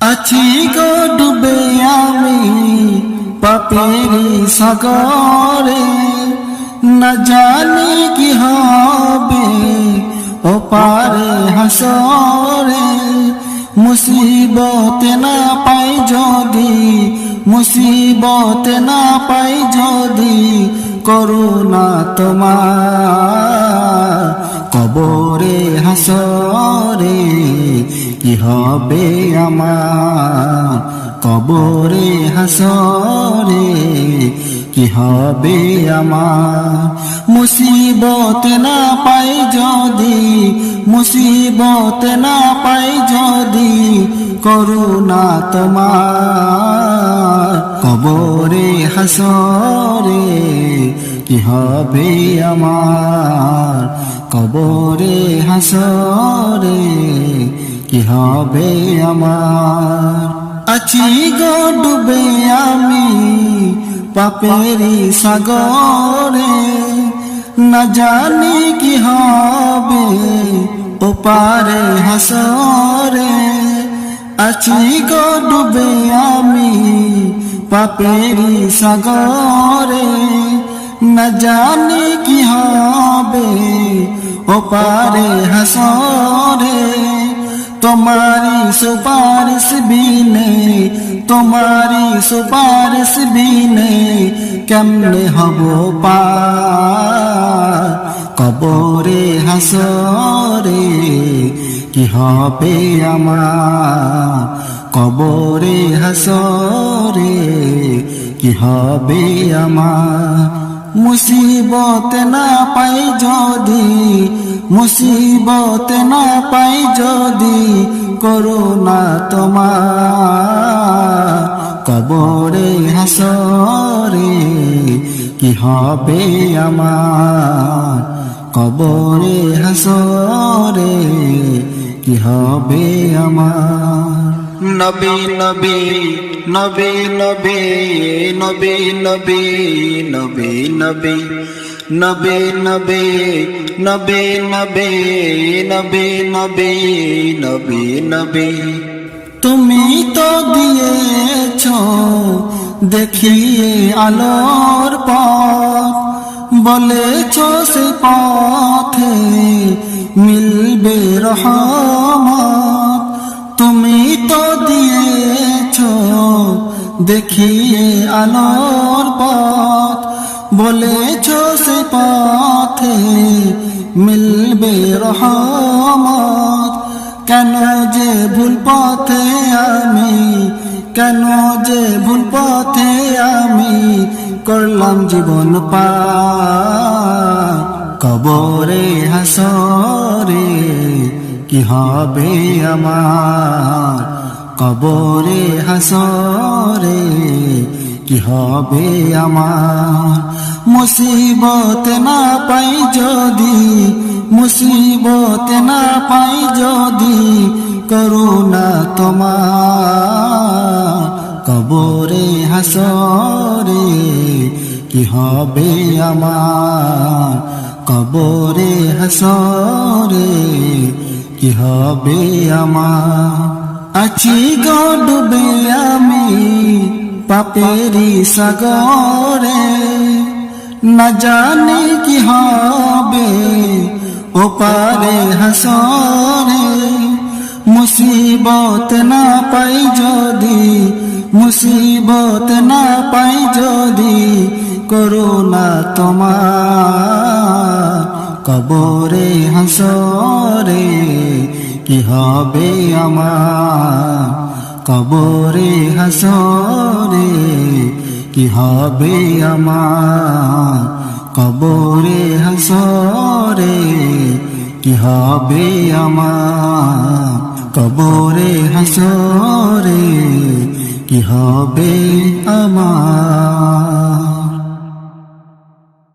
আছি গো ডুবে আমি পাপেরি সাগরে, না জানি কি হবে ও পারে হাসরে। মুসিবতে না পাই যদি, মুসিবতে না পাই যদি, করুণা তোমার কবরে হাসরে কি হবে আমার, কবরে হাসরে কি হবে আমার। মুসিবতে না পাই যদি, মুসিবতে না পাই যদি, করুণা তোমার কবরে হাসরে কি হবে আমার, কবরে হাসরে কি হবে আমার। আছি গো ডুবে আমি পাপেরি সাগরে, না জানি কি হবে ও পারে হাসরে। আছি গো ডুবে আমি পাপেরি সাগরে, না জানি কি হবে ও পারে হাসরে। তোমারি সুপারিশ বিনে, তোমারি সুপারিশ বিনে কেমনে হব পার, কবরে হাসরে কি হবে আমার, কবরে হাসরে কি হবে আমার। মুসিবতে না পাই যদি, মুসিবতে না পাই যদি, করুণা তোমার কবরে হাসরে কি হবে আমার, কবরে হাসরে কি হবে আমার। নবী নবী নবী নবী নবী নবী নবী নবী নবী নবী নবী নবী নবী নবী নবী নবী। তুমি তো দিয়েছ দেখিয়ে আলোর পথ, বলেছ সে পথে মিলবে রহমত। তুমি তো দিয়েছ দেখিয়ে আলোর পথ, বলেছ সে পথে মিলবে রহমত। কেন যে ভুল পথে আমি, কেন যে ভুল পথে আমি করলাম জীবন পার, কবরে হাসরে কি হবে আমার, কবরে হাসরে কি হবে আমার। মুসিবতে না পাই যদি, মুসিবতে না পাই যদি, করুণা তোমার কবরে হাসরে কি হবে আমার, কবরে হাসরে কি হবে আমার। আছি গো ডুবে আমি পাপেরি সাগরে, না জানি কি হবে ও পারে হাসরে। মুসিবত না পাই যদি, মুসিবত না পাই যদি, করুণা তোমার কবরে হাসরে কি হবে আমার, কবরে হাসরে কি হবে আমার, কবরে হাসরে কি হবে আমার, কবরে হাসরে কি হবে আমার।